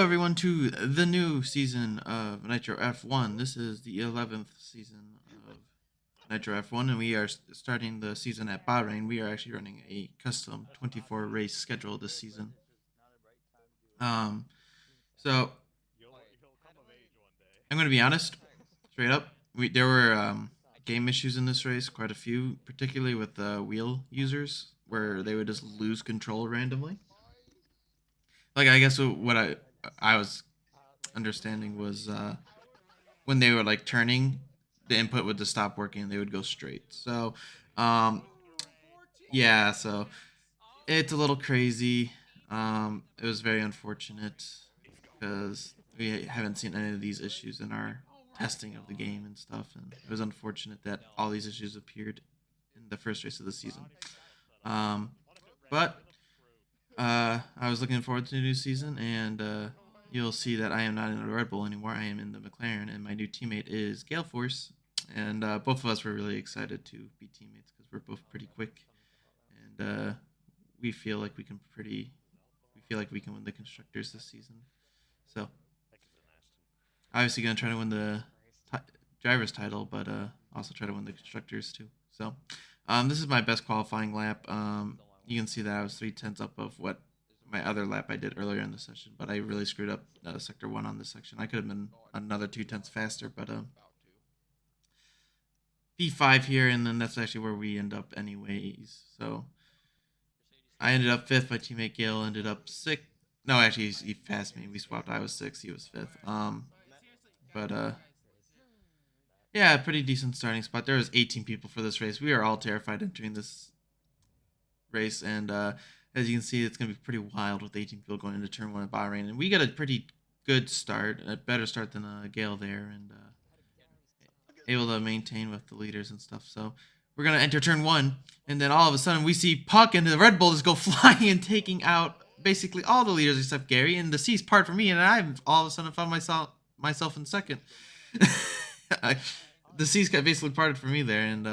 everyone, to the new season of Nitro F1. This is the 11th season of Nitro F1, and we are starting the season at Bahrain. We are actually running a custom 24 race schedule this season. Um, so I'm going to be honest, straight up. There were game issues in this race, quite a few, particularly with wheel users, where they would just lose control randomly. Like I guess what I was understanding was when they were like turning, the input would just stop working and they would go straight. So, um, yeah, so it's a little crazy. It was very unfortunate because we haven't seen any of these issues in our testing of the game and stuff, and it was unfortunate that all these issues appeared in the first race of the season. Um, but I was looking forward to the new season, and you'll see that I am not in the Red Bull anymore. I am in the McLaren, and my new teammate is Gale Force. And both of us were really excited to be teammates because we're both pretty quick, and we feel like we feel like we can win the constructors this season. So obviously gonna try to win the t- drivers title, but also try to win the constructors too. So this is my best qualifying lap. You can see that I was 3/10 up of what my other lap I did earlier in the session, but I really screwed up sector one on this section. I could have been another 2/10 faster, but P5 here, and then that's actually where we end up anyways. So I ended up fifth. My teammate Gale ended up sixth. No, actually, he passed me. We swapped. I was sixth. He was fifth. But yeah, pretty decent starting spot. There was 18 people for this race. We are all terrified entering this race, and as you can see, it's gonna be pretty wild with 18 people going into turn one at Bahrain, and we got a pretty good start, a better start than Gale there, and able to maintain with the leaders and stuff. So we're gonna enter turn one, and then all of a sudden we see Puck and the Red Bull just go flying and taking out basically all the leaders except Gary, and the C's part for me, and I all of a sudden found myself in second. I, the C's got basically parted for me there, and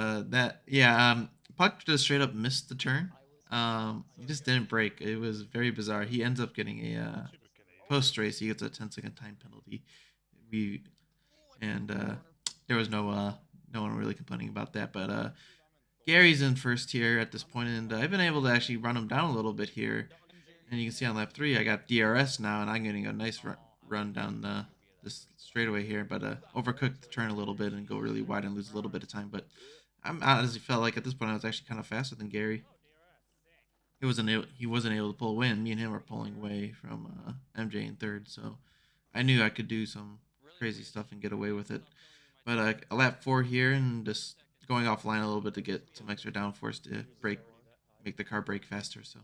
Puck just straight up missed the turn. He just didn't break. It was very bizarre. He ends up getting a post race. He gets a 10-second time penalty. We and there was no one really complaining about that. But Gary's in first here at this point, and I've been able to actually run him down a little bit here. And you can see on lap 3, I got DRS now, and I'm getting a nice run down this straightaway here. But overcooked the turn a little bit and go really wide and lose a little bit of time. But I'm honestly felt like at this point I was actually kind of faster than Gary. He wasn't able to pull away, and me and him were pulling away from MJ in third. So I knew I could do some crazy stuff and get away with it. But a lap 4 here and just going offline a little bit to get some extra downforce to make the car brake faster. So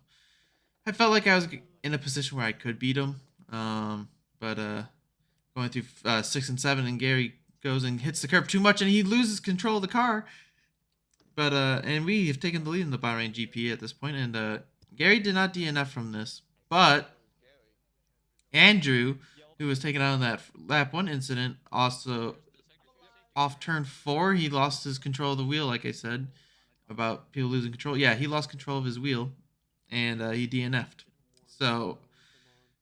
I felt like I was in a position where I could beat him. But going through 6 and 7, and Gary goes and hits the curb too much, and he loses control of the car. But and we have taken the lead in the Bahrain GP at this point, and Gary did not DNF from this, but Andrew, who was taken out in that lap 1 incident, also off turn 4, he lost his control of the wheel, like I said, about people losing control. Yeah, he lost control of his wheel, and he DNF'd. So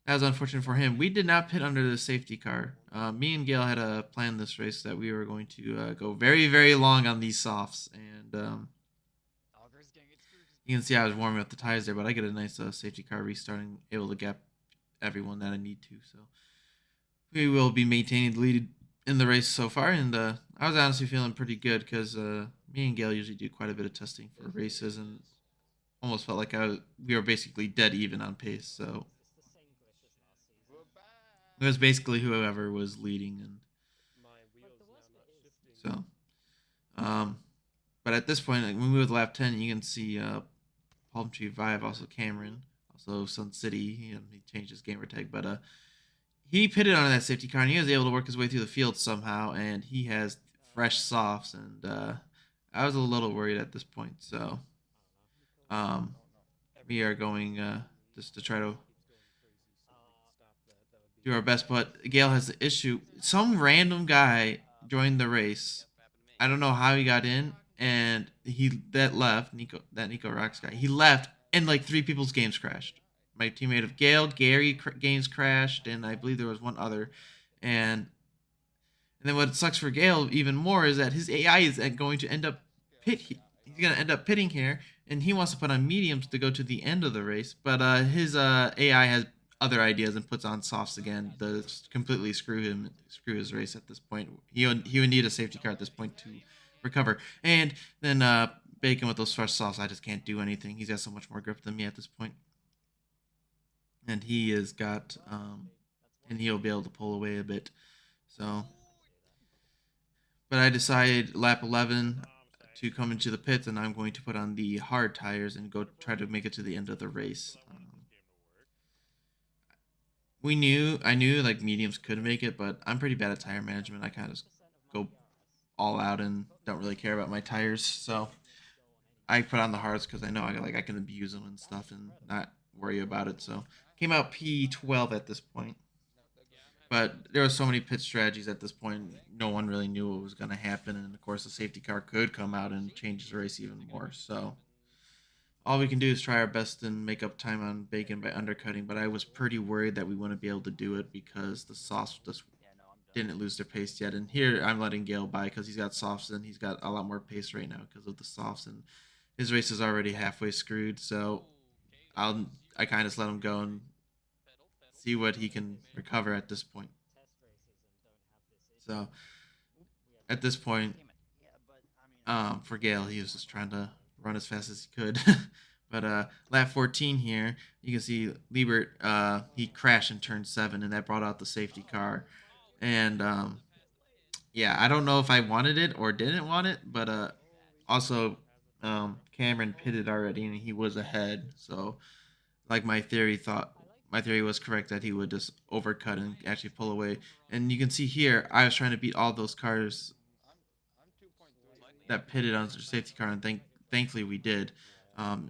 that was unfortunate for him. We did not pit under the safety car. Me and Gail had a plan this race that we were going to go very, very long on these softs, and you can see I was warming up the tires there, but I get a nice safety car restarting, able to gap everyone that I need to. So we will be maintaining the lead in the race so far, and I was honestly feeling pretty good because me and Gail usually do quite a bit of testing for races, and almost felt like we were basically dead even on pace. So it was basically whoever was leading, and so but at this point, like, when we move to lap 10, you can see Palm Tree Vive, also Cameron, also Sun City. He changed his gamer tag, but he pitted on that safety car, and he was able to work his way through the field somehow, and he has fresh softs, and I was a little worried at this point. So we are going just to try to do our best, but Gale has the issue. Some random guy joined the race. I don't know how he got in, and Nico Rocks guy. He left, and like 3 people's games crashed. my teammate of Gale. Gary Gaines crashed, and I believe there was one other. And then what sucks for Gale even more is that his AI is going to end up he's going to end up pitting here, and he wants to put on mediums to go to the end of the race. But his AI has other ideas and puts on softs again to completely screw his race at this point. He would need a safety car at this point to recover. And then Bacon with those fresh softs, I just can't do anything. He's got so much more grip than me at this point, and he has got and he'll be able to pull away a bit. So but I decided lap 11 to come into the pits, and I'm going to put on the hard tires and go try to make it to the end of the race. I knew like mediums could make it, but I'm pretty bad at tire management. I kind of go all out and don't really care about my tires. So I put on the hards because I know I can abuse them and stuff and not worry about it. So came out P12 at this point. But there were so many pit strategies at this point. No one really knew what was going to happen, and of course, the safety car could come out and change the race even more. So all we can do is try our best and make up time on Bacon by undercutting. But I was pretty worried that we wouldn't be able to do it because the softs just didn't lose their pace yet. And here I'm letting Gale by because he's got softs and he's got a lot more pace right now because of the softs, and his race is already halfway screwed. So I kind of just let him go and see what he can recover at this point. So at this point, for Gale, he was just trying to run as fast as he could. But lap 14 here, you can see Liebert, he crashed in turn 7, and that brought out the safety car. And yeah, I don't know if I wanted it or didn't want it, but also Cameron pitted already, and he was ahead. So like my theory was correct that he would just overcut and actually pull away. And you can see here, I was trying to beat all those cars that pitted on their safety car, and thankfully we did.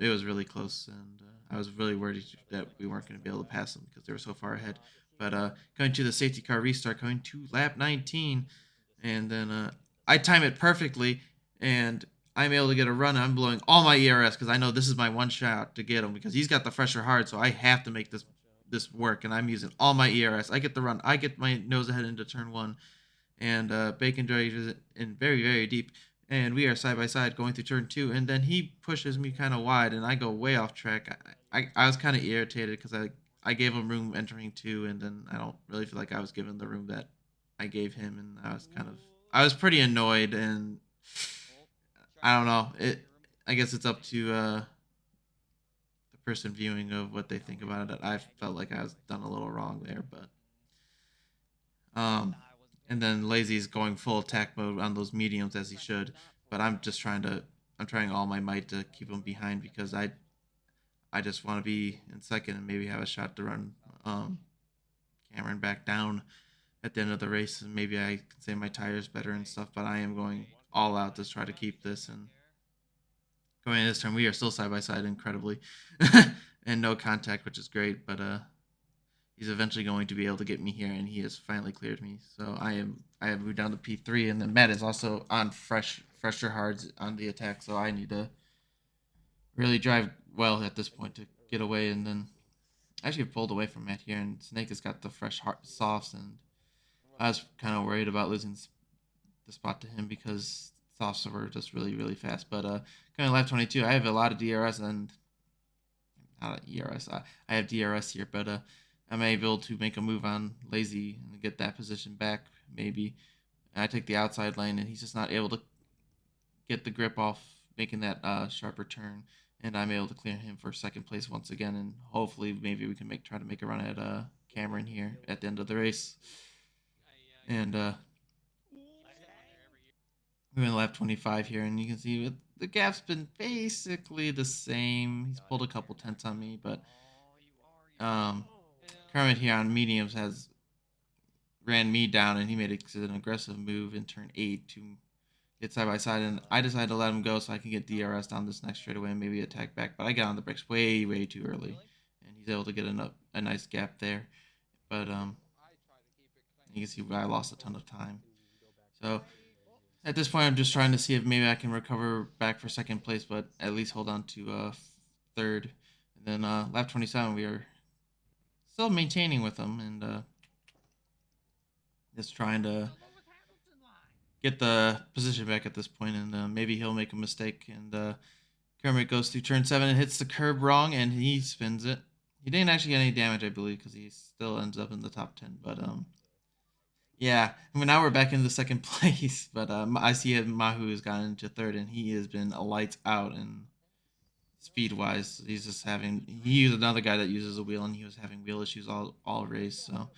It was really close, and I was really worried that we weren't going to be able to pass them because they were so far ahead. But going to the safety car restart, going to lap 19, and then I time it perfectly, and I'm able to get a run. I'm blowing all my ERS because I know this is my one shot to get him because he's got the fresher hard, so I have to make this work, and I'm using all my ERS. I get the run. I get my nose ahead into turn 1, and Bacon drives it in very, very deep. And we are side by side going through turn 2, and then he pushes me kind of wide, and I go way off track. I was kind of irritated because I gave him room entering 2, and then I don't really feel like I was given the room that I gave him, and I was pretty annoyed, and I don't know. I guess it's up to the person viewing of what they think about it. I felt like I was done a little wrong there, but um, and then Lazy's going full attack mode on those mediums as he should. But I'm trying all my might to keep him behind because I just want to be in second and maybe have a shot to run Cameron back down at the end of the race, and maybe I can save my tires better and stuff. But I am going all out to try to keep this, and going in this turn we are still side by side incredibly, and no contact, which is great. But he's eventually going to be able to get me here, and he has finally cleared me. So I have moved down to P3, and then Matt is also on fresher hards on the attack. So I need to really drive well at this point to get away, and then I actually pulled away from Matt here, and Snake has got the fresh softs, and I was kind of worried about losing the spot to him because softs were just really, really fast. But kind of lap 22, I have a lot of DRS and not ERS. I have DRS here, but I'm able to make a move on Lazy and get that position back, maybe. And I take the outside lane, and he's just not able to get the grip off, making that sharper turn. And I'm able to clear him for second place once again, and hopefully maybe we can try to make a run at Cameron here at the end of the race. And we're in lap 25 here, and you can see the gap's been basically the same. He's pulled a couple tenths on me, but Kermit here on mediums has ran me down, and he made an aggressive move in turn 8 to get side by side, and I decided to let him go so I can get DRS down this next straightaway and maybe attack back, but I got on the brakes way, way too early, and he's able to get a nice gap there. But you can see I lost a ton of time. So at this point, I'm just trying to see if maybe I can recover back for second place, but at least hold on to third. And then lap 27, we are still maintaining with him and just trying to get the position back at this point, and maybe he'll make a mistake. And Kermit goes through turn 7 and hits the curb wrong, and he spins it. He didn't actually get any damage, I believe, because he still ends up in the top 10. But yeah, I mean, now we're back into second place. But I see Mahu has gotten into third, and he has been a lights out. And speed wise, he's just having. He's another guy that uses a wheel, and he was having wheel issues all race. So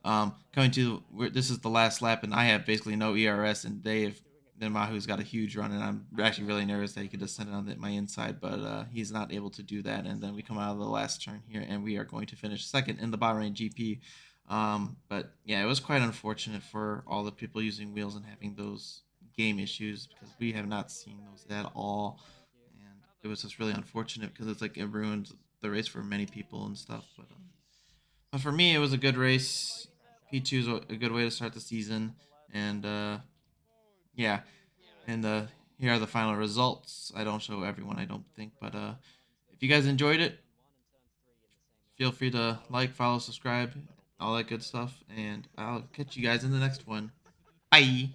coming to this is the last lap, and I have basically no ERS, and they have. Then Mahu's got a huge run, and I'm actually really nervous that he could just send it on my inside, but he's not able to do that. And then we come out of the last turn here, and we are going to finish second in the Bahrain GP. But yeah, it was quite unfortunate for all the people using wheels and having those game issues because we have not seen those at all, and it was just really unfortunate because it's like it ruined the race for many people and stuff. But for me, it was a good race. P2 is a good way to start the season, and yeah, and here are the final results. I don't show everyone, I don't think, but if you guys enjoyed it, feel free to like, follow, subscribe, all that good stuff, and I'll catch you guys in the next one. Bye.